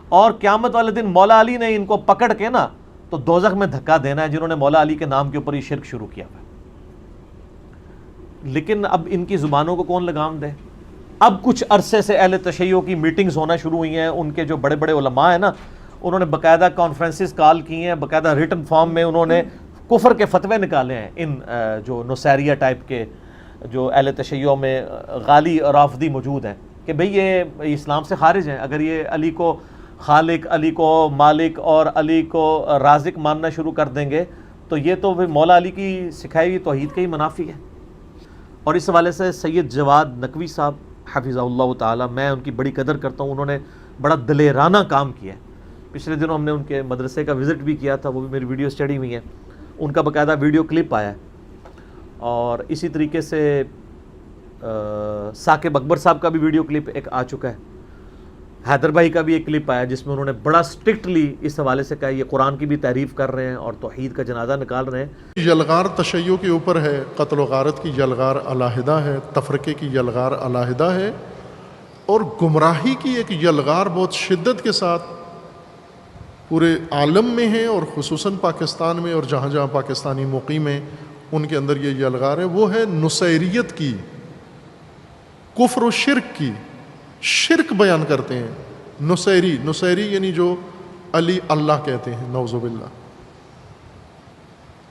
اور قیامت والے دن مولا علی نے ان کو پکڑ کے نا تو دوزخ میں دھکا دینا ہے جنہوں نے مولا علی کے نام کے اوپر یہ شرک شروع کیا ہوا ہے. لیکن اب ان کی زبانوں کو کون لگام دے؟ اب کچھ عرصے سے اہل تشیع کی میٹنگز ہونا شروع ہوئی ہیں. ان کے جو بڑے بڑے علماء ہیں نا, انہوں نے باقاعدہ کانفرنسز کال کی ہیں, باقاعدہ ریٹن فارم میں انہوں نے کفر کے فتوے نکالے ہیں ان جو نصیریہ ٹائپ کے جو اہل تشیع میں غالی رافضی موجود ہیں کہ بھئی یہ اسلام سے خارج ہیں. اگر یہ علی کو خالق, علی کو مالک اور علی کو رازق ماننا شروع کر دیں گے تو یہ تو مولا علی کی سکھائی ہوئی توحید کا ہی منافی ہے. اور اس حوالے سے سید جواد نقوی صاحب حفظہ اللہ تعالی, میں ان کی بڑی قدر کرتا ہوں, انہوں نے بڑا دلیرانہ کام کیا ہے. پچھلے دنوں ہم نے ان کے مدرسے کا وزٹ بھی کیا تھا, وہ بھی میری ویڈیو اسٹڈی ہوئی ہیں, ان کا باقاعدہ ویڈیو کلپ آیا ہے. اور اسی طریقے سے ثاقب اکبر صاحب کا بھی ویڈیو کلپ ایک آ چکا ہے, حیدر بھائی کا بھی ایک کلپ آیا جس میں انہوں نے بڑا سٹرکٹلی اس حوالے سے کہا یہ قرآن کی بھی تعریف کر رہے ہیں اور توحید کا جنازہ نکال رہے ہیں. یلغار تشیع کے اوپر ہے, قتل و غارت کی یلغار علیحدہ ہے, تفرقے کی یلغار علیحدہ ہے, اور گمراہی کی ایک یلغار بہت شدت کے ساتھ پورے عالم میں ہے, اور خصوصاً پاکستان میں, اور جہاں جہاں پاکستانی مقیم ہیں ان کے اندر یہ یلغار ہے. وہ ہے نصیریت کی, کفر و شرک کی. شرک بیان کرتے ہیں. نصیری یعنی جو علی اللہ کہتے ہیں, نعوذ باللہ,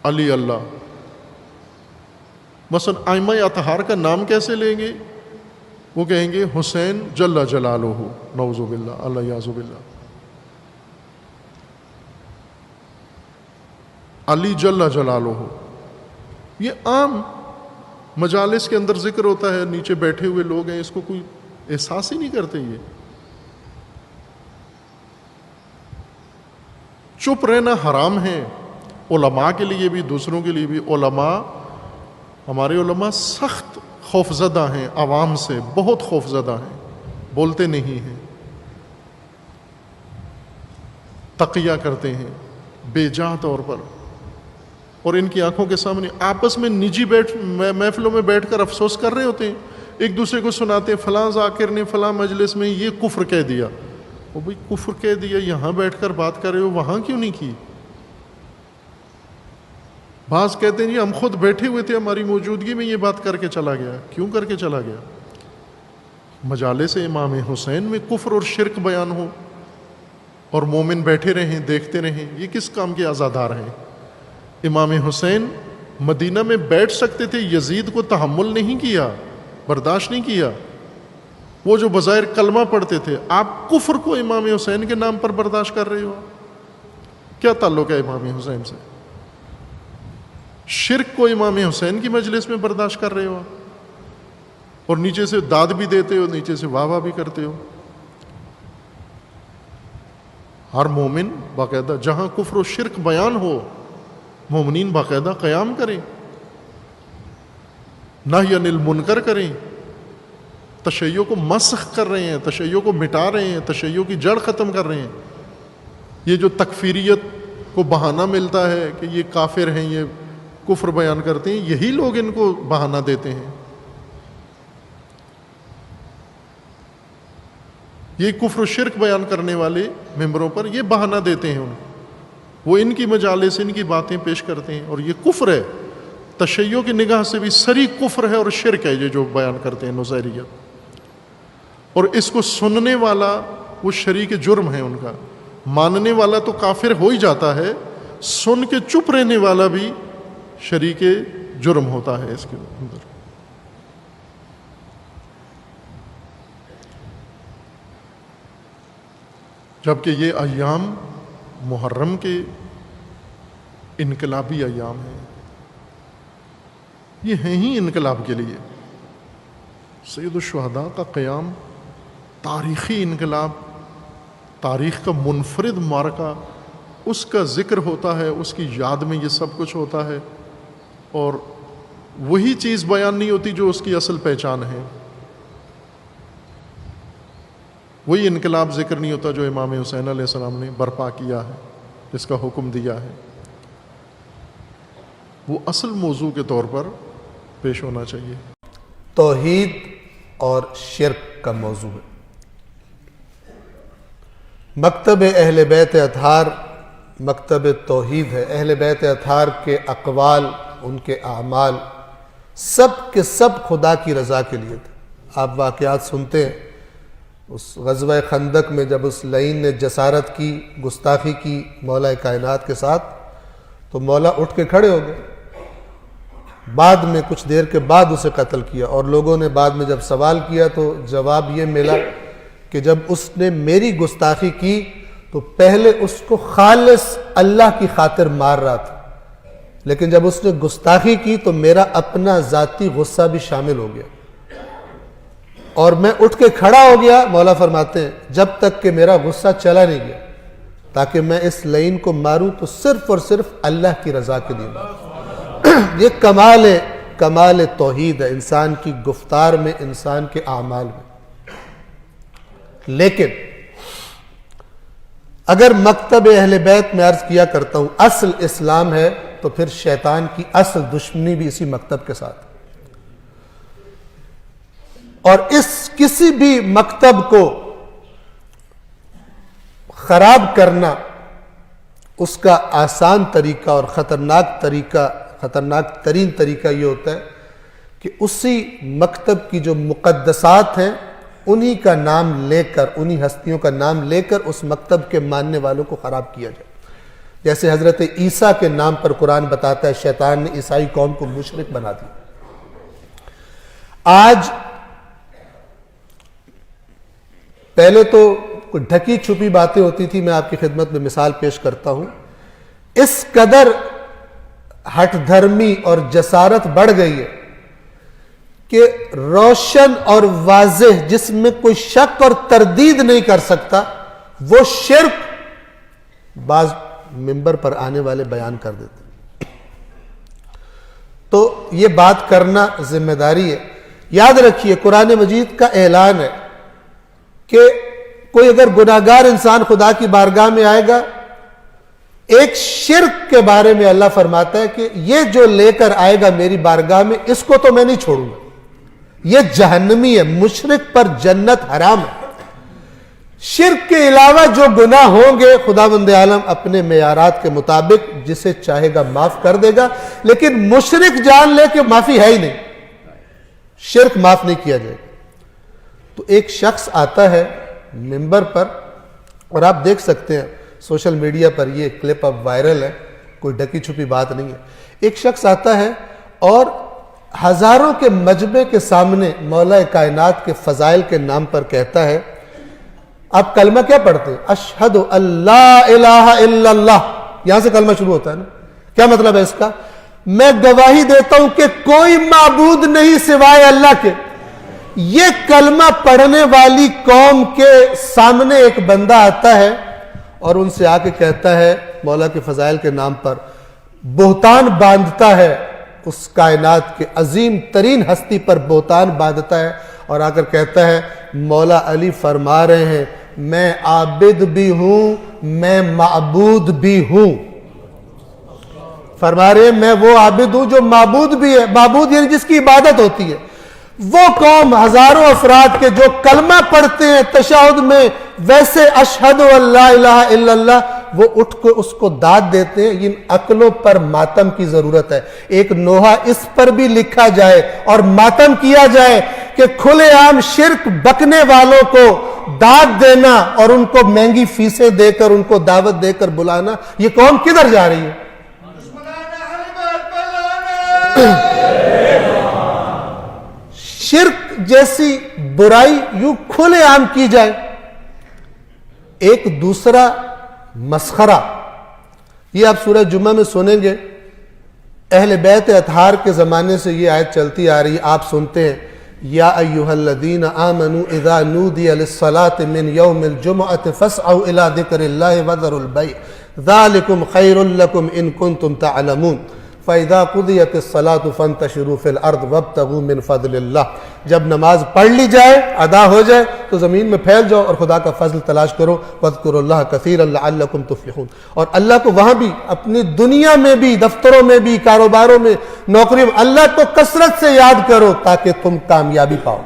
علی اللہ. مثلا ائمہ اطہار کا نام کیسے لیں گے؟ وہ کہیں گے حسین جل جلالہ, نعوذ باللہ, اللہ یعوذ باللہ, علی جل جلالہ. یہ عام مجالس کے اندر ذکر ہوتا ہے, نیچے بیٹھے ہوئے لوگ ہیں, اس کو کوئی احساس ہی نہیں کرتے. یہ چپ رہنا حرام ہے, علماء کے لیے بھی دوسروں کے لیے بھی. علماء, ہمارے علماء سخت خوفزدہ ہیں عوام سے, بہت خوفزدہ ہیں, بولتے نہیں ہیں, تقیہ کرتے ہیں بے جا طور پر, اور ان کی آنکھوں کے سامنے آپس میں نجی محفلوں میں بیٹھ کر افسوس کر رہے ہوتے ہیں, ایک دوسرے کو سناتے ہیں فلاں ذاکر نے فلاں مجلس میں یہ کفر کہہ دیا. وہ بھئی کفر کہہ دیا, یہاں بیٹھ کر بات کر رہے ہو, وہاں کیوں نہیں کی؟ بعض کہتے ہیں جی ہم خود بیٹھے ہوئے تھے, ہماری موجودگی میں یہ بات کر کے چلا گیا. کیوں کر کے چلا گیا؟ مجالس امام حسین میں کفر اور شرک بیان ہو اور مومن بیٹھے رہیں, دیکھتے رہیں, یہ کس کام کے آزادار ہیں؟ امام حسین مدینہ میں بیٹھ سکتے تھے, یزید کو تحمل نہیں کیا, برداشت نہیں کیا. وہ جو بظاہر کلمہ پڑھتے تھے, آپ کفر کو امام حسین کے نام پر برداشت کر رہے ہو. کیا تعلق ہے امام حسین سے؟ شرک کو امام حسین کی مجلس میں برداشت کر رہے ہو, اور نیچے سے داد بھی دیتے ہو, نیچے سے واہ واہ بھی کرتے ہو. ہر مومن باقاعدہ جہاں کفر و شرک بیان ہو, مومنین باقاعدہ قیام کریں, نہی عن المنکر کریں. تشیع کو مسخ کر رہے ہیں, تشیع کو مٹا رہے ہیں, تشیع کی جڑ ختم کر رہے ہیں. یہ جو تکفیریت کو بہانہ ملتا ہے کہ یہ کافر ہیں, یہ کفر بیان کرتے ہیں, یہی لوگ ان کو بہانہ دیتے ہیں. یہ کفر و شرک بیان کرنے والے ممبروں پر یہ بہانہ دیتے ہیں, وہ ان کی مجالس ان کی باتیں پیش کرتے ہیں, اور یہ کفر ہے. تشیع کی نگاہ سے بھی سری کفر ہے اور شرک ہے یہ جو بیان کرتے ہیں نصیریت. اور اس کو سننے والا وہ شریک جرم ہے ان کا. ماننے والا تو کافر ہو ہی جاتا ہے, سن کے چپ رہنے والا بھی شریک جرم ہوتا ہے اس کے اندر. جبکہ یہ ایام محرم کے انقلابی ایام ہیں, یہ ہیں ہی انقلاب کے لیے. سید الشہداء کا قیام تاریخی انقلاب, تاریخ کا منفرد معرکہ, اس کا ذکر ہوتا ہے, اس کی یاد میں یہ سب کچھ ہوتا ہے, اور وہی چیز بیان نہیں ہوتی جو اس کی اصل پہچان ہے. وہی انقلاب ذکر نہیں ہوتا جو امام حسین علیہ السلام نے برپا کیا ہے, جس کا حکم دیا ہے. وہ اصل موضوع کے طور پر پیش ہونا چاہیے. توحید اور شرک کا موضوع ہے. مکتب اہل بیت اطہار مکتب توحید ہے. اہل بیت اطہار کے اقوال، ان کے اعمال سب کے سب خدا کی رضا کے لیے تھے. آپ واقعات سنتے ہیں اس غزوہ خندق میں جب اس لعین نے جسارت کی، گستاخی کی مولا کائنات کے ساتھ، تو مولا اٹھ کے کھڑے ہو گئے. بعد میں کچھ دیر کے بعد اسے قتل کیا، اور لوگوں نے بعد میں جب سوال کیا تو جواب یہ ملا کہ جب اس نے میری گستاخی کی تو پہلے اس کو خالص اللہ کی خاطر مار رہا تھا، لیکن جب اس نے گستاخی کی تو میرا اپنا ذاتی غصہ بھی شامل ہو گیا اور میں اٹھ کے کھڑا ہو گیا. مولا فرماتے ہیں جب تک کہ میرا غصہ چلا نہیں گیا، تاکہ میں اس لعین کو ماروں تو صرف اور صرف اللہ کی رضا کے لیے ماروں. یہ کمال توحید ہے انسان کی گفتار میں، انسان کے اعمال میں. لیکن اگر مکتب اہل بیت میں عرض کیا کرتا ہوں اصل اسلام ہے، تو پھر شیطان کی اصل دشمنی بھی اسی مکتب کے ساتھ. اور اس کسی بھی مکتب کو خراب کرنا، اس کا آسان طریقہ اور خطرناک ترین طریقہ یہ ہوتا ہے کہ اسی مکتب کی جو مقدسات ہیں انہی کا نام لے کر، انہی ہستیوں کا نام لے کر اس مکتب کے ماننے والوں کو خراب کیا جائے. جیسے حضرت عیسیٰ کے نام پر قرآن بتاتا ہے شیطان نے عیسائی قوم کو مشرک بنا دیا. آج پہلے تو کوئی ڈھکی چھپی باتیں ہوتی تھی، میں آپ کی خدمت میں مثال پیش کرتا ہوں. اس قدر ہٹ دھرمی اور جسارت بڑھ گئی ہے کہ روشن اور واضح، جس میں کوئی شک اور تردید نہیں کر سکتا، وہ شرک بعض منبر پر آنے والے بیان کر دیتے. تو یہ بات کرنا ذمہ داری ہے. یاد رکھیے قرآن مجید کا اعلان ہے کہ کوئی اگر گناہگار انسان خدا کی بارگاہ میں آئے گا، ایک شرک کے بارے میں اللہ فرماتا ہے کہ یہ جو لے کر آئے گا میری بارگاہ میں، اس کو تو میں نہیں چھوڑوں گا، یہ جہنمی ہے، مشرک پر جنت حرام ہے. شرک کے علاوہ جو گناہ ہوں گے خداوند عالم اپنے معیارات کے مطابق جسے چاہے گا معاف کر دے گا، لیکن مشرک جان لے کہ معافی ہے ہی نہیں، شرک معاف نہیں کیا جائے گا. تو ایک شخص آتا ہے منبر پر، اور آپ دیکھ سکتے ہیں سوشل میڈیا پر یہ کلپ اب وائرل ہے، کوئی ڈکی چھپی بات نہیں ہے. ایک شخص آتا ہے اور ہزاروں کے مجمع کے سامنے مولا کائنات کے فضائل کے نام پر کہتا ہے. آپ کلمہ کیا پڑھتے ہیں؟ اشہد اللہ الہ الا اللہ، یہاں سے کلمہ شروع ہوتا ہے نا. کیا مطلب ہے اس کا؟ میں گواہی دیتا ہوں کہ کوئی معبود نہیں سوائے اللہ کے. یہ کلمہ پڑھنے والی قوم کے سامنے ایک بندہ آتا ہے اور ان سے آ کے کہتا ہے مولا کے فضائل کے نام پر بہتان باندھتا ہے، اس کائنات کے عظیم ترین ہستی پر بہتان باندھتا ہے، اور آ کر کہتا ہے مولا علی فرما رہے ہیں میں عابد بھی ہوں، میں معبود بھی ہوں. فرما رہے ہیں میں وہ عابد ہوں جو معبود بھی ہے. معبود یعنی جس کی عبادت ہوتی ہے. وہ قوم ہزاروں افراد کے جو کلمہ پڑھتے ہیں تشہد میں ویسے اشہد اللہ الہ الا اللہ، وہ اٹھ کے اس کو داد دیتے ہیں. ان عقلوں پر ماتم کی ضرورت ہے. ایک نوحہ اس پر بھی لکھا جائے اور ماتم کیا جائے کہ کھلے عام شرک بکنے والوں کو داد دینا اور ان کو مہنگی فیسیں دے کر ان کو دعوت دے کر بلانا، یہ قوم کدھر جا رہی ہے؟ شرک جیسی برائی یوں کھلے عام کی جائے. ایک دوسرا مسخرہ، یہ آپ سورہ جمعہ میں سنیں گے، اہل بیت اطہار کے زمانے سے یہ آیت چلتی آ رہی ہے. آپ سنتے ہیں یا ایھا الذین آمنوا اذا نودی للصلاة من یوم الجمعۃ فاسعوا الی ذکر اللہ وذروا البیع ذلکم خیر لکم ان کنتم تعلمون فَإِذَا قُضِيَتِ الصَّلَاةُ فَانْتَشِرُوا فِي الْأَرْضِ وَابْتَغُوا مِنْ فَضْلِ اللَّهِ. جب نماز پڑھ لی جائے، ادا ہو جائے، تو زمین میں پھیل جاؤ اور خدا کا فضل تلاش کرو. وَاذْكُرُوا اللَّهَ كَثِيرًا لَعَلَّكُمْ تُفْلِحُونَ. اور اللہ کو وہاں بھی، اپنی دنیا میں بھی، دفتروں میں بھی، کاروباروں میں، نوکریوں میں، اللہ کو کثرت سے یاد کرو تاکہ تم کامیابی پاؤ.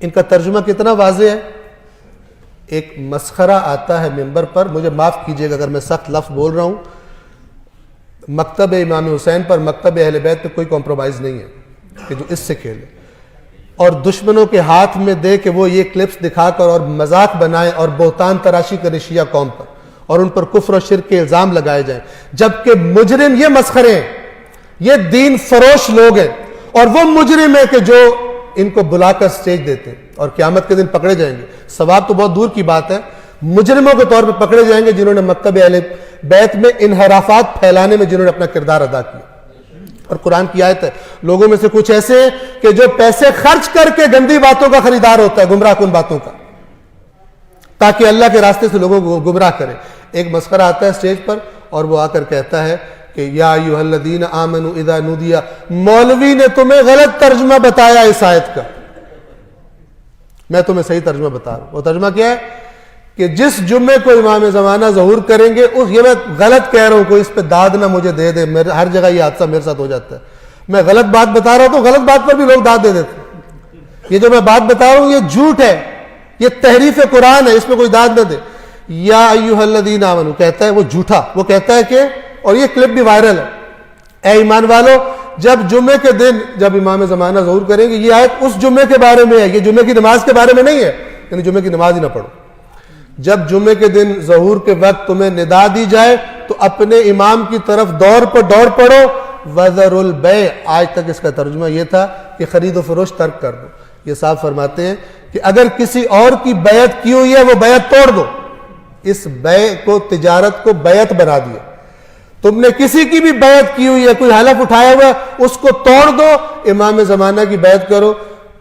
ان کا ترجمہ کتنا واضح ہے. ایک مسخرہ آتا ہے ممبر پر, مجھے معاف کیجیے گا اگر میں سخت لفظ بول رہا ہوں, مکتب امام حسین پر, مکتب اہل بیت پہ کوئی کمپرومائز نہیں ہے کہ جو اس سے کھیلے اور دشمنوں کے ہاتھ میں دے کہ وہ یہ کلپس دکھا کر اور مذاق بنائیں اور بہتان تراشی کرے شیعہ قوم پر اور ان پر کفر و شرک کے الزام لگائے جائیں, جبکہ مجرم یہ مسخرے ہیں, یہ دین فروش لوگ ہیں, اور وہ مجرم ہے کہ جو ان کو بلا کر سٹیج دیتے اور قیامت کے دن پکڑے جائیں گے. ثواب تو بہت دور کی بات ہے, مجرموں کے طور پہ پکڑے جائیں گے جنہوں نے مکتب اہل بیت میں انحرافات پھیلانے میں جنہوں نے اپنا کردار ادا کیا. اور قرآن کی آیت ہے, لوگوں میں سے کچھ ایسے ہیں کہ جو پیسے خرچ کر کے گندی باتوں کا خریدار ہوتا ہے, گمراہ کن باتوں کا, تاکہ اللہ کے راستے سے لوگوں کو گمراہ کرے. ایک مسخرہ آتا ہے اسٹیج پر اور وہ آ کر کہتا ہے کہ یا ایھا الذین آمنوا اذا نودی, مولوی نے تمہیں غلط ترجمہ بتایا اس آیت کا, میں تمہیں صحیح ترجمہ بتا رہا ہوں. وہ ترجمہ کیا ہے کہ جس جمعے کو امام زمانہ ظہور کریں گے, یہ میں غلط کہہ رہا ہوں, کوئی اس پہ داد نہ مجھے دے دے, ہر جگہ یہ حادثہ میرے ساتھ ہو جاتا ہے, میں غلط بات بتا رہا ہوں تو غلط بات پر بھی لوگ داد دے دیتے ہیں. یہ جو میں بات بتا رہا ہوں یہ جھوٹ ہے, یہ تحریف قرآن ہے, اس پہ کوئی داد نہ دے. یا ایھا الذین آمنوا کہتا ہے وہ جھوٹا, وہ کہتا ہے کہ, اور یہ کلپ بھی وائرل ہے, اے ایمان والو جب جمعے کے دن جب امام زمانہ ظہور کریں گے, یہ آیت اس جمعے کے بارے میں ہے, یہ جمعے کی نماز کے بارے میں نہیں ہے, یعنی جمعے کی نماز ہی نہ پڑھو. جب جمعے کے دن ظہور کے وقت تمہیں ندا دی جائے تو اپنے امام کی طرف دوڑ پڑو, وذروا البیع, آج تک اس کا ترجمہ یہ تھا کہ خرید و فروش ترک کر دو. یہ صاحب فرماتے ہیں کہ اگر کسی اور کی بیعت کی ہوئی ہے وہ بیعت توڑ دو, اس بیع کو, تجارت کو بیعت بنا دیا. تم نے کسی کی بھی بیعت کی ہوئی ہے, کوئی حلف اٹھایا ہوا ہے, اس کو توڑ دو, امام زمانہ کی بیعت کرو.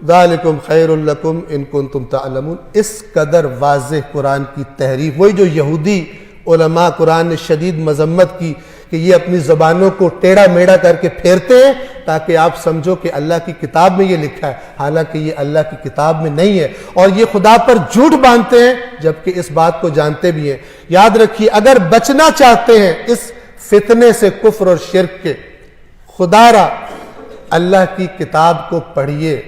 ذالکم خیر لکم ان کنتم تعلمون. اس قدر واضح قرآن کی تحریف, وہی جو یہودی علماء قرآن نے شدید مذمت کی کہ یہ اپنی زبانوں کو ٹیڑھا میڑھا کر کے پھیرتے ہیں تاکہ آپ سمجھو کہ اللہ کی کتاب میں یہ لکھا ہے, حالانکہ یہ اللہ کی کتاب میں نہیں ہے, اور یہ خدا پر جھوٹ باندھتے ہیں جبکہ اس بات کو جانتے بھی ہیں. یاد رکھیے, اگر بچنا چاہتے ہیں اس فتنے سے, کفر اور شرک کے, خدا را اللہ کی کتاب کو پڑھیے,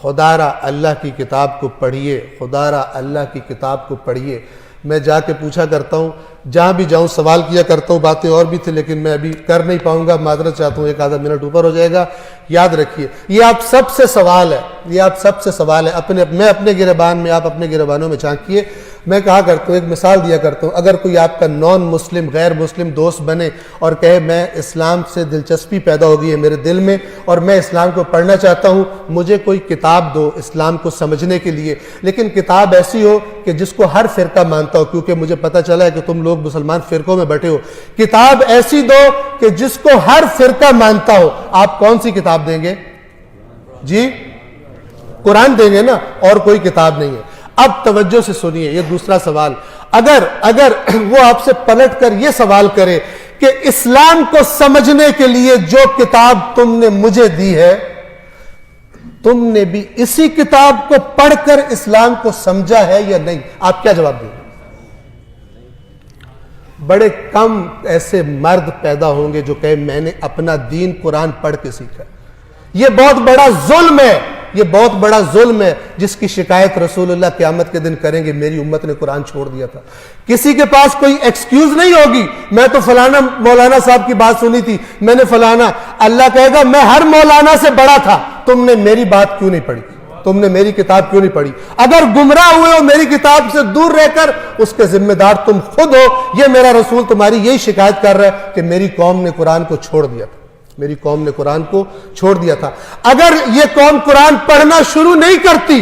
خدا را اللہ کی کتاب کو پڑھیے, خدا را اللہ کی کتاب کو پڑھیے. میں جا کے پوچھا کرتا ہوں, جہاں بھی جاؤں سوال کیا کرتا ہوں, باتیں اور بھی تھی لیکن میں ابھی کر نہیں پاؤں گا, معذرت چاہتا ہوں, ایک آدھا منٹ اوپر ہو جائے گا. یاد رکھیے یہ آپ سب سے سوال ہے, یہ آپ سب سے سوال ہے, میں اپنے گریبان میں, آپ اپنے گریبانوں میں جھانکیے. میں کہا کرتا ہوں, ایک مثال دیا کرتا ہوں, اگر کوئی آپ کا نان مسلم, غیر مسلم دوست بنے اور کہے میں اسلام سے دلچسپی پیدا ہو گئی ہے میرے دل میں اور میں اسلام کو پڑھنا چاہتا ہوں, مجھے کوئی کتاب دو اسلام کو سمجھنے کے لیے, لیکن کتاب ایسی ہو کہ جس کو ہر فرقہ مانتا ہو, کیونکہ مجھے پتہ چلا ہے کہ تم لوگ مسلمان فرقوں میں بیٹھے ہو. کتاب ایسی دو کہ جس کو ہر فرقہ مانتا ہو. آپ کون سی کتاب دیں گے جی؟ قرآن دیں گے نا, اور کوئی کتاب نہیں ہے. اب توجہ سے سنیے, یہ دوسرا سوال. اگر وہ آپ سے پلٹ کر یہ سوال کرے کہ اسلام کو سمجھنے کے لیے جو کتاب تم نے مجھے دی ہے, تم نے بھی اسی کتاب کو پڑھ کر اسلام کو سمجھا ہے یا نہیں, آپ کیا جواب دیں گے؟ بڑے کم ایسے مرد پیدا ہوں گے جو کہے میں نے اپنا دین قرآن پڑھ کے سیکھا. یہ بہت بڑا ظلم ہے, یہ بہت بڑا ظلم ہے جس کی شکایت رسول اللہ قیامت کے دن کریں گے, میری امت نے قرآن چھوڑ دیا تھا. کسی کے پاس کوئی ایکسکیوز نہیں ہوگی, میں تو فلانا مولانا صاحب کی بات سنی تھی, میں نے فلانا. اللہ کہے گا میں ہر مولانا سے بڑا تھا, تم نے میری بات کیوں نہیں پڑھی, تم نے میری کتاب کیوں نہیں پڑھی؟ اگر گمراہ ہوئے ہو میری کتاب سے دور رہ کر, اس کے ذمہ دار تم خود ہو. یہ میرا رسول تمہاری یہی شکایت کر رہا ہے کہ میری قوم نے قرآن کو چھوڑ دیا تھا, میری قوم نے قرآن کو چھوڑ دیا تھا. اگر یہ قوم قرآن پڑھنا شروع نہیں کرتی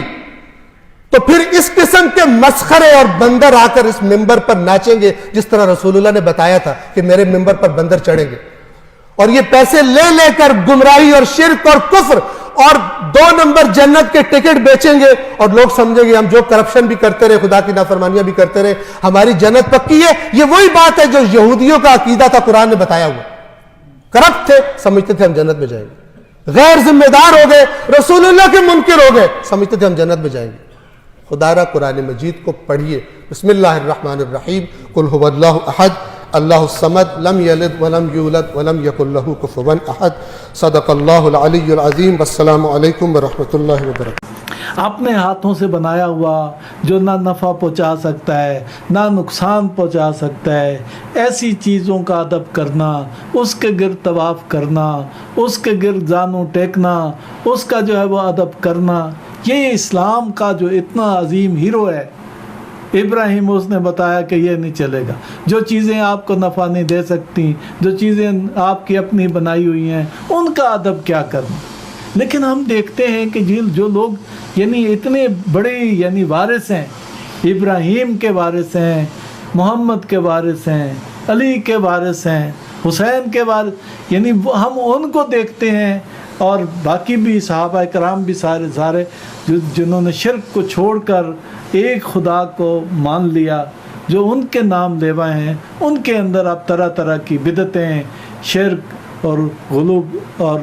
تو پھر اس قسم کے مسخرے اور بندر آ کر اس ممبر پر ناچیں گے, جس طرح رسول اللہ نے بتایا تھا کہ میرے ممبر پر بندر چڑھیں گے, اور یہ پیسے لے لے کر گمراہی اور شرک اور کفر اور 2 نمبر جنت کے ٹکٹ بیچیں گے, اور لوگ سمجھیں گے ہم جو کرپشن بھی کرتے رہے, خدا کی نافرمانیاں بھی کرتے رہے, ہماری جنت پکی ہے. یہ وہی بات ہے جو یہودیوں کا عقیدہ تھا, قرآن نے بتایا ہوا. کرپٹ تھے, سمجھتے تھے ہم جنت میں جائیں گے. غیر ذمہ دار ہو گئے, رسول اللہ کے منکر ہو گئے, سمجھتے تھے ہم جنت میں جائیں گے. خدا را قرآن مجید کو پڑھیے. بسم اللہ الرحمن الرحیم. قل هو اللہ احد اللہ الصمد لم یلد ولم یولد ولم یکن لہ کفوا احد۔ صدق اللہ العلی العظیم۔ والسلام علیکم ورحمۃ اللہ وبرکاتہ۔ اپنے ہاتھوں سے بنایا ہوا جو نہ نفع پہنچا سکتا ہے نہ نقصان پہنچا سکتا ہے، ایسی چیزوں کا ادب کرنا، اس کے گرد طواف کرنا، اس کے گرد زانو ٹیکنا، اس کا جو ہے وہ ادب کرنا، یہ اسلام کا جو اتنا عظیم ہیرو ہے ابراہیم، اس نے بتایا کہ یہ نہیں چلے گا۔ جو چیزیں آپ کو نفع نہیں دے سکتی، جو چیزیں آپ کی اپنی بنائی ہوئی ہیں، ان کا ادب کیا کرنا۔ لیکن ہم دیکھتے ہیں کہ جو لوگ یعنی اتنے بڑے یعنی وارث ہیں، ابراہیم کے وارث ہیں، محمد کے وارث ہیں، علی کے وارث ہیں، حسین کے وارث، یعنی ہم ان کو دیکھتے ہیں، اور باقی بھی صحابہ کرام بھی سارے جنہوں نے شرک کو چھوڑ کر ایک خدا کو مان لیا، جو ان کے نام لیوا ہیں، ان کے اندر اب طرح طرح کی بدعتیں، شرک اور غلوب اور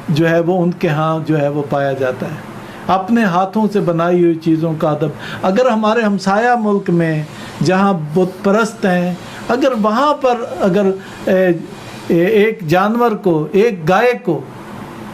جو ہے وہ ان کے ہاں جو ہے وہ پایا جاتا ہے۔ اپنے ہاتھوں سے بنائی ہوئی چیزوں کا ادب، اگر ہمارے ہمسایہ ملک میں جہاں بت پرست ہیں، اگر وہاں پر اگر ایک جانور کو، ایک گائے کو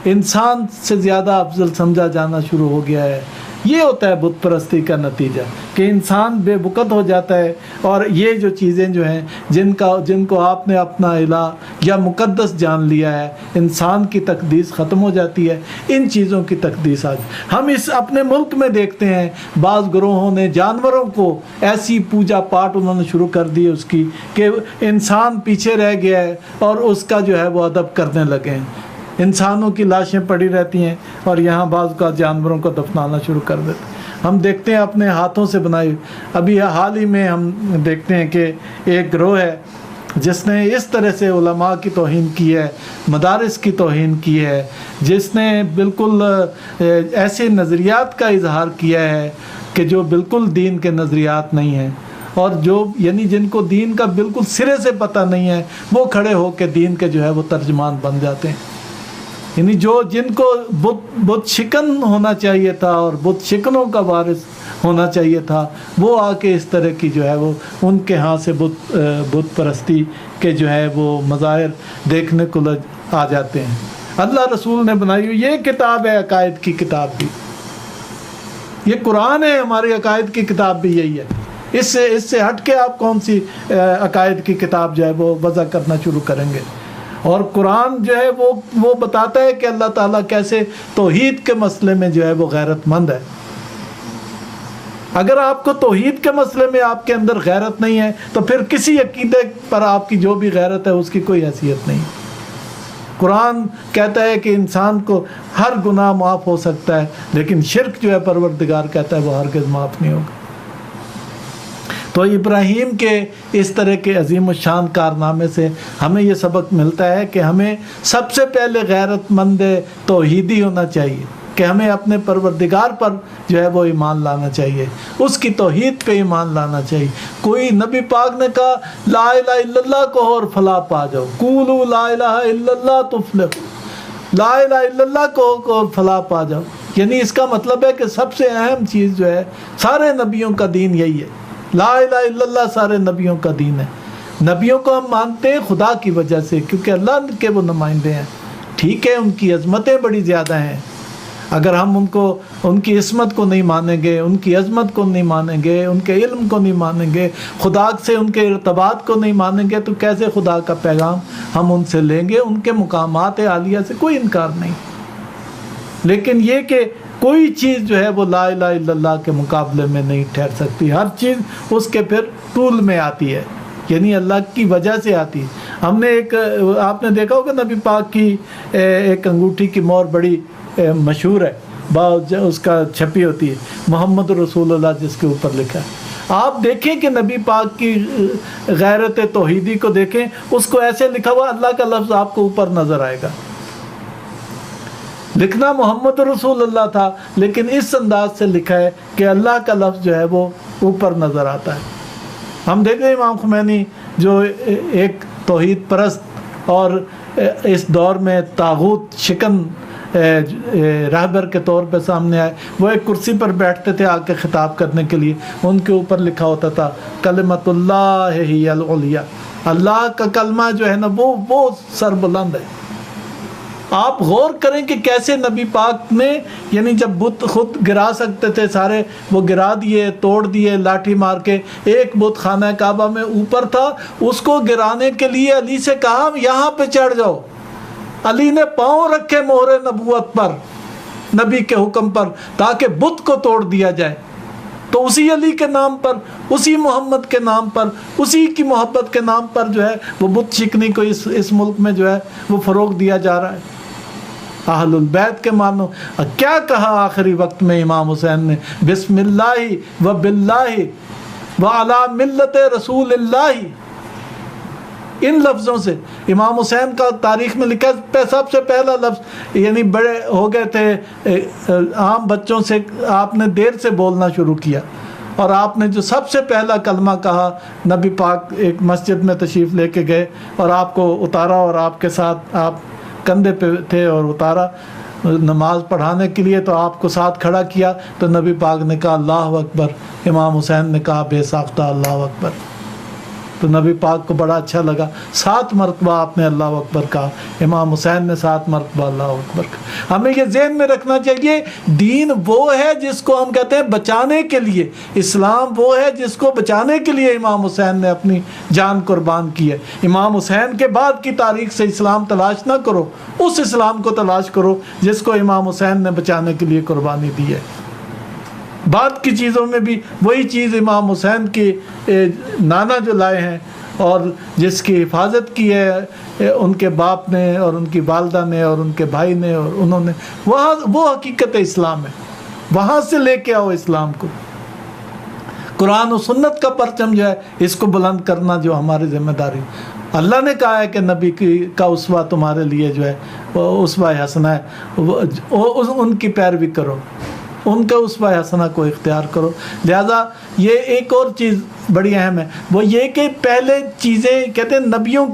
انسان سے زیادہ افضل سمجھا جانا شروع ہو گیا ہے، یہ ہوتا ہے بت پرستی کا نتیجہ، کہ انسان بے بکت ہو جاتا ہے، اور یہ جو چیزیں جو ہیں جن کو آپ نے اپنا الہ یا مقدس جان لیا ہے، انسان کی تقدیس ختم ہو جاتی ہے، ان چیزوں کی تقدیس آج ہم اپنے ملک میں دیکھتے ہیں۔ بعض گروہوں نے جانوروں کو ایسی پوجا پاٹ انہوں نے شروع کر دی اس کی کہ انسان پیچھے رہ گیا ہے، اور اس کا جو ہے وہ ادب کرنے لگے ہیں۔ انسانوں کی لاشیں پڑی رہتی ہیں، اور یہاں بعض کا جانوروں کو دفنانا شروع کر دیتے ہیں۔ ہم دیکھتے ہیں اپنے ہاتھوں سے بنائی، ابھی حال ہی میں ہم دیکھتے ہیں کہ ایک گروہ ہے جس نے اس طرح سے علماء کی توہین کی ہے، مدارس کی توہین کی ہے، جس نے بالکل ایسے نظریات کا اظہار کیا ہے کہ جو بالکل دین کے نظریات نہیں ہیں، اور جو یعنی جن کو دین کا بالکل سرے سے پتہ نہیں ہے، وہ کھڑے ہو کے دین کے جو ہے وہ ترجمان بن جاتے ہیں۔ یعنی جن کو بت شکن ہونا چاہیے تھا اور بت شکنوں کا وارث ہونا چاہیے تھا، وہ آ کے اس طرح کی جو ہے وہ ان کے ہاں سے بت پرستی کے جو ہے وہ مظاہر دیکھنے کو آ جاتے ہیں۔ اللہ رسول نے بنائی ہوئی یہ کتاب ہے، عقائد کی کتاب بھی، یہ قرآن ہے، ہماری عقائد کی کتاب بھی یہی ہے۔ اس سے ہٹ کے آپ کون سی عقائد کی کتاب جو ہے وہ وضع کرنا شروع کریں گے؟ اور قرآن جو ہے وہ بتاتا ہے کہ اللہ تعالیٰ کیسے توحید کے مسئلے میں جو ہے وہ غیرت مند ہے۔ اگر آپ کو توحید کے مسئلے میں آپ کے اندر غیرت نہیں ہے، تو پھر کسی عقیدے پر آپ کی جو بھی غیرت ہے اس کی کوئی حیثیت نہیں۔ قرآن کہتا ہے کہ انسان کو ہر گناہ معاف ہو سکتا ہے، لیکن شرک جو ہے پروردگار کہتا ہے وہ ہرگز معاف نہیں ہوگا۔ تو ابراہیم کے اس طرح کے عظیم الشان کارنامے سے ہمیں یہ سبق ملتا ہے کہ ہمیں سب سے پہلے غیرت مند توحیدی ہونا چاہیے، کہ ہمیں اپنے پروردگار پر جو ہے وہ ایمان لانا چاہیے، اس کی توحید پہ ایمان لانا چاہیے۔ کوئی نبی پاک نے کہا لا الہ الا اللہ کہو اور فلاح پا جاؤ، قولوا لا الہ الا اللہ تفلحوا، لا الہ الا اللہ کہو اور فلاح پا جاؤ۔ یعنی اس کا مطلب ہے کہ سب سے اہم چیز جو ہے، سارے نبیوں کا دین یہی ہے، لا الہ الا اللہ سارے نبیوں کا دین ہے۔ نبیوں کو ہم مانتے ہیں خدا کی وجہ سے، کیونکہ اللہ کے وہ نمائندے ہیں، ٹھیک ہے، ان کی عظمتیں بڑی زیادہ ہیں۔ اگر ہم ان کی عصمت کو نہیں مانیں گے، ان کی عظمت کو نہیں مانیں گے، ان کے علم کو نہیں مانیں گے، خدا سے ان کے ارتباط کو نہیں مانیں گے، تو کیسے خدا کا پیغام ہم ان سے لیں گے؟ ان کے مقامات عالیہ سے کوئی انکار نہیں، لیکن یہ کہ کوئی چیز جو ہے وہ لا الہ الا اللہ کے مقابلے میں نہیں ٹھہر سکتی، ہر چیز اس کے پھر طول میں آتی ہے، یعنی اللہ کی وجہ سے آتی ہے۔ ہم نے آپ نے دیکھا ہوگا نبی پاک کی ایک انگوٹھی کی مہر بڑی مشہور ہے، اس کا چھپی ہوتی ہے محمد رسول اللہ جس کے اوپر لکھا ہے۔ آپ دیکھیں کہ نبی پاک کی غیرت توحیدی کو دیکھیں، اس کو ایسے لکھا ہوا اللہ کا لفظ آپ کو اوپر نظر آئے گا، لکھنا محمد رسول اللہ تھا، لیکن اس انداز سے لکھا ہے کہ اللہ کا لفظ جو ہے وہ اوپر نظر آتا ہے۔ ہم دیکھتے ہیں امام خمینی جو ایک توحید پرست اور اس دور میں طاغوت شکن رہبر کے طور پہ سامنے آئے، وہ ایک کرسی پر بیٹھتے تھے آ کے خطاب کرنے کے لیے، ان کے اوپر لکھا ہوتا تھا کلمۃ اللہ ہی العلیٰ، اللہ کا کلمہ جو ہے نا وہ سر بلند ہے. آپ غور کریں کہ کیسے نبی پاک نے یعنی جب بت خود گرا سکتے تھے سارے وہ گرا دیے, توڑ دیے لاٹھی مار کے. ایک بت خانہ کعبہ میں اوپر تھا, اس کو گرانے کے لیے علی سے کہا یہاں پہ چڑھ جاؤ. علی نے پاؤں رکھے مہر نبوت پر, نبی کے حکم پر, تاکہ بت کو توڑ دیا جائے. تو اسی علی کے نام پر, اسی محمد کے نام پر, اسی کی محبت کے نام پر جو ہے وہ بت شکنی کو اس ملک میں جو ہے وہ فروغ دیا جا رہا ہے. اہل البیت کے مانو. کیا کہا آخری وقت میں امام حسین نے؟ بسم اللہ و باللہ و علی ملت رسول اللہ. ان لفظوں سے امام حسین کا تاریخ میں لکھا سب سے پہلا لفظ, یعنی بڑے ہو گئے تھے عام بچوں سے, آپ نے دیر سے بولنا شروع کیا اور آپ نے جو سب سے پہلا کلمہ کہا, نبی پاک ایک مسجد میں تشریف لے کے گئے اور آپ کو اتارا اور آپ کے ساتھ آپ کندھے پہ تھے اور اتارا نماز پڑھانے کے لیے, تو آپ کو ساتھ کھڑا کیا تو نبی پاک نے کہا اللہ اکبر. امام حسین نے کہا بے ساختہ اللہ اکبر. تو نبی پاک کو بڑا اچھا لگا, 7 مرتبہ آپ نے اللہ اکبر کہا, امام حسین نے 7 مرتبہ اللہ اکبر کہا. ہمیں یہ ذہن میں رکھنا چاہیے دین وہ ہے جس کو ہم کہتے ہیں بچانے کے لیے, اسلام وہ ہے جس کو بچانے کے لیے امام حسین نے اپنی جان قربان کی ہے. امام حسین کے بعد کی تاریخ سے اسلام تلاش نہ کرو, اس اسلام کو تلاش کرو جس کو امام حسین نے بچانے کے لیے قربانی دی ہے. بعد کی چیزوں میں بھی وہی چیز امام حسین کی نانا جو لائے ہیں اور جس کی حفاظت کی ہے ان کے باپ نے اور ان کی والدہ نے اور ان کے بھائی نے, اور انہوں نے وہ حقیقت اسلام ہے. وہاں سے لے کے آؤ اسلام کو. قرآن و سنت کا پرچم جو ہے اس کو بلند کرنا جو ہماری ذمہ داری. اللہ نے کہا ہے کہ نبی کا اسوہ تمہارے لیے جو ہے وہ اسوہ حسنہ ہے, ان کی پیروی کرو, ان کا اسوہ حسنہ کو اختیار کرو. لہذا یہ ایک اور چیز بڑی اہم ہے, وہ یہ کہ پہلے چیزیں کہتے ہیں نبیوں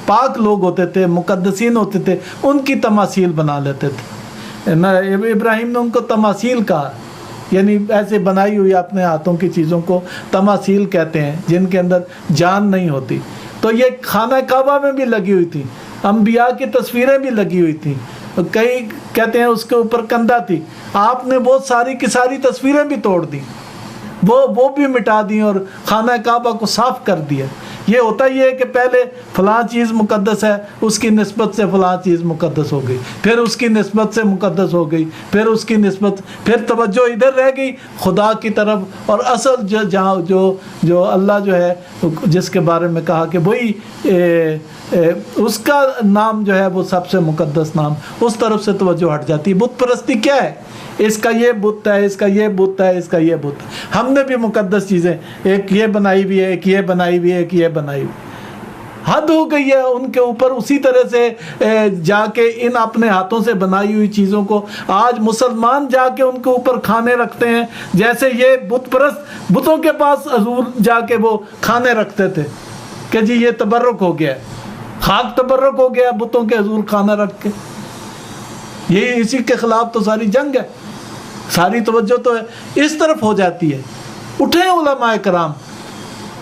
پاک لوگ ہوتے تھے, مقدسین ہوتے تھے, ان کی تماثیل بنا لیتے تھے. ابراہیم نے ان کو تماثیل کہا, یعنی ایسے بنائی ہوئی اپنے ہاتھوں کی چیزوں کو تماثیل کہتے ہیں جن کے اندر جان نہیں ہوتی. تو یہ خانہ کعبہ میں بھی لگی ہوئی تھی, انبیاء کی تصویریں بھی لگی ہوئی تھیں, کئی کہتے ہیں اس کے اوپر کندھا تھی. آپ نے بہت ساری کی ساری تصویریں بھی توڑ دی, وہ بھی مٹا دی اور خانہ کعبہ کو صاف کر دیا. یہ ہوتا یہ ہے کہ پہلے فلاں چیز مقدس ہے, اس کی نسبت سے فلاں چیز مقدس ہو گئی, پھر اس کی نسبت سے مقدس ہو گئی, پھر اس کی نسبت, پھر توجہ ادھر رہ گئی خدا کی طرف. اور اصل جہاں جو اللہ جو ہے جس کے بارے میں کہا کہ وہی اس کا نام جو ہے وہ سب سے مقدس نام, اس طرف سے توجہ ہٹ جاتی ہے. بت پرستی کیا ہے؟ اس کا یہ بت ہے, اس کا یہ بت ہے, اس کا یہ بت ہے. ہم نے بھی مقدس چیزیں ایک یہ بنائی ہوئی ہے, ایک یہ بنائی ہوئی ہے, ایک یہ بنائی ہوئی. حد ہو گئی ہے ان کے اوپر. اسی طرح سے جا کے ان اپنے ہاتھوں سے بنائی ہوئی چیزوں کو آج مسلمان جا کے ان کے اوپر کھانے رکھتے ہیں, جیسے یہ بت پرست بتوں کے پاس حضور جا کے وہ کھانے رکھتے تھے کہ جی یہ تبرک ہو گیا, خاک تبرک ہو گیا بتوں کے حضور کھانا رکھ کے. یہ اسی کے خلاف تو ساری جنگ ہے, ساری توجہ تو اس طرف ہو جاتی ہے. اٹھیں علماء کرام,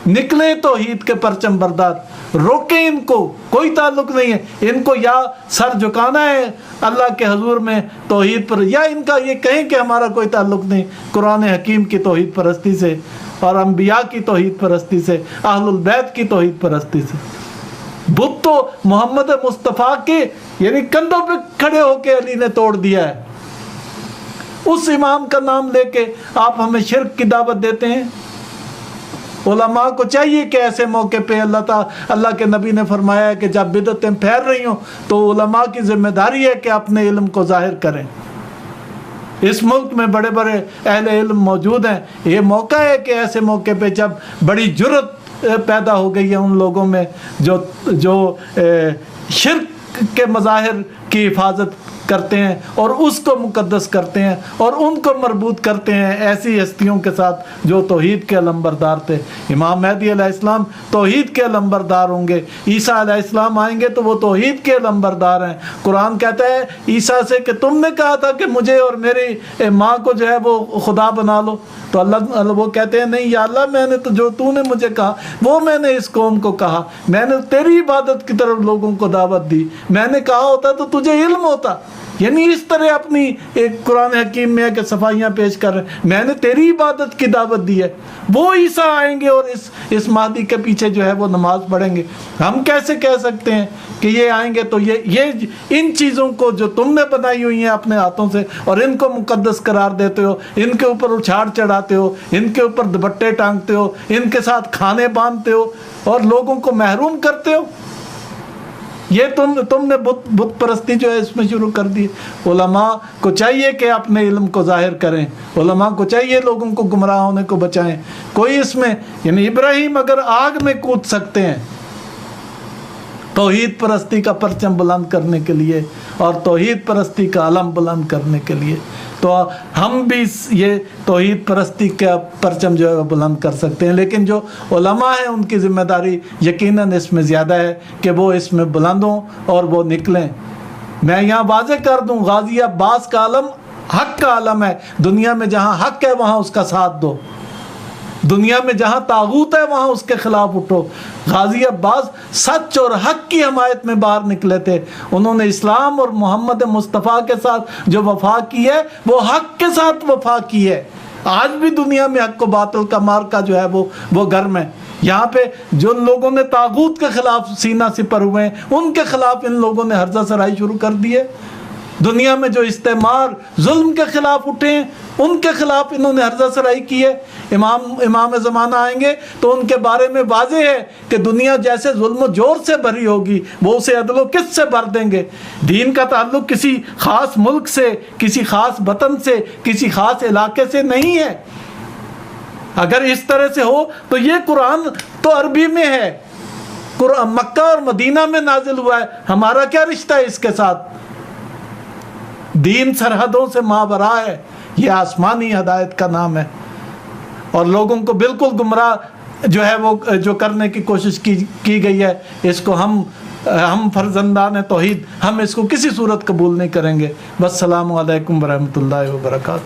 نکلیں توحید کے پرچم بردار, روکیں ان کو, کوئی تعلق نہیں ہے ان کو. یا سر جھکانا ہے اللہ کے حضور میں توحید پر, یا ان کا یہ کہیں کہ ہمارا کوئی تعلق نہیں قرآن حکیم کی توحید پرستی سے اور انبیاء کی توحید پرستی سے, اہل البیت کی توحید پرستی سے. بت تو محمد مصطفیٰ کے یعنی کندھوں پہ کھڑے ہو کے علی نے توڑ دیا ہے. اس امام کا نام لے کے آپ ہمیں شرک کی دعوت دیتے ہیں. علماء کو چاہیے کہ ایسے موقع پہ اللہ کے نبی نے فرمایا ہے کہ جب بدعتیں پھیل رہی ہوں تو علماء کی ذمہ داری ہے کہ اپنے علم کو ظاہر کریں. اس ملک میں بڑے بڑے اہل علم موجود ہیں. یہ موقع ہے کہ ایسے موقع پہ جب بڑی جرت پیدا ہو گئی ہے ان لوگوں میں جو شرک کے مظاہر کی حفاظت کرتے ہیں اور اس کو مقدس کرتے ہیں اور ان کو مربوط کرتے ہیں ایسی ہستیوں کے ساتھ جو توحید کے علمبردار تھے. امام مہدی علیہ السلام توحید کے علمبردار ہوں گے, عیسیٰ علیہ السلام آئیں گے تو وہ توحید کے علمبردار ہیں. قرآن کہتا ہے عیسیٰ سے کہ تم نے کہا تھا کہ مجھے اور میری ماں کو جو ہے وہ خدا بنا لو, تو اللہ وہ کہتے ہیں نہیں یا اللہ میں نے تو جو تو نے مجھے کہا وہ میں نے اس قوم کو کہا, میں نے تیری عبادت کی طرف لوگوں کو دعوت دی, میں نے کہا ہوتا تو تجھے علم ہوتا. یعنی اس طرح اپنی ایک قرآن حکیم میں ہے کہ صفائیاں پیش کر رہے ہیں, میں نے تیری عبادت کی دعوت دی ہے. وہ عیسیٰ آئیں گے اور اس مہدی کے پیچھے جو ہے وہ نماز پڑھیں گے. ہم کیسے کہہ سکتے ہیں کہ یہ آئیں گے تو یہ ان چیزوں کو جو تم نے بنائی ہوئی ہیں اپنے ہاتھوں سے اور ان کو مقدس قرار دیتے ہو, ان کے اوپر اچھاڑ چڑھاتے ہو, ان کے اوپر دوپٹے ٹانگتے ہو, ان کے ساتھ کھانے باندھتے ہو اور لوگوں کو محروم کرتے ہو, یہ تم نے بت پرستی جو ہے اس میں شروع کر دی. علماء کو چاہیے کہ اپنے علم کو ظاہر کریں, علماء کو چاہیے لوگوں کو گمراہ ہونے کو بچائیں. کوئی اس میں یعنی ابراہیم اگر آگ میں کود سکتے ہیں توحید پرستی کا پرچم بلند کرنے کے لیے اور توحید پرستی کا علم بلند کرنے کے لیے, تو ہم بھی یہ توحید پرستی کا پرچم جو ہے بلند کر سکتے ہیں. لیکن جو علماء ہیں ان کی ذمہ داری یقیناً اس میں زیادہ ہے کہ وہ اس میں بلند ہوں اور وہ نکلیں. میں یہاں واضح کر دوں, غازی عباس کا علم حق کا علم ہے. دنیا میں جہاں حق ہے وہاں اس کا ساتھ دو, دنیا میں جہاں طاغوت ہے وہاں اس کے خلاف اٹھو. غازی عباس سچ اور حق کی حمایت میں باہر نکلے تھے. انہوں نے اسلام اور محمد مصطفیٰ کے ساتھ جو وفا کی ہے وہ حق کے ساتھ وفا کی ہے. آج بھی دنیا میں حق و باطل کا مارکا جو ہے وہ گرم ہے. یہاں پہ جو لوگوں نے طاغوت کے خلاف سینہ سپر ہوئے ہیں ان کے خلاف ان لوگوں نے ہرزہ سرائی شروع کر دی ہے. دنیا میں جو استعمار ظلم کے خلاف اٹھے ہیں ان کے خلاف انہوں نے ہرزہ سرائی کی ہے. امام زمانہ آئیں گے تو ان کے بارے میں واضح ہے کہ دنیا جیسے ظلم و جور سے بھری ہوگی وہ اسے عدل و قسط سے بھر دیں گے. دین کا تعلق کسی خاص ملک سے, کسی خاص وطن سے, کسی خاص علاقے سے نہیں ہے. اگر اس طرح سے ہو تو یہ قرآن تو عربی میں ہے, مکہ اور مدینہ میں نازل ہوا ہے, ہمارا کیا رشتہ ہے اس کے ساتھ؟ دین سرحدوں سے مابرا ہے, یہ آسمانی ہدایت کا نام ہے. اور لوگوں کو بالکل گمراہ جو ہے وہ جو کرنے کی کوشش کی گئی ہے, اس کو ہم فرزندان توحید ہم اس کو کسی صورت قبول نہیں کریں گے. والسلام علیکم ورحمۃ اللہ وبرکاتہ.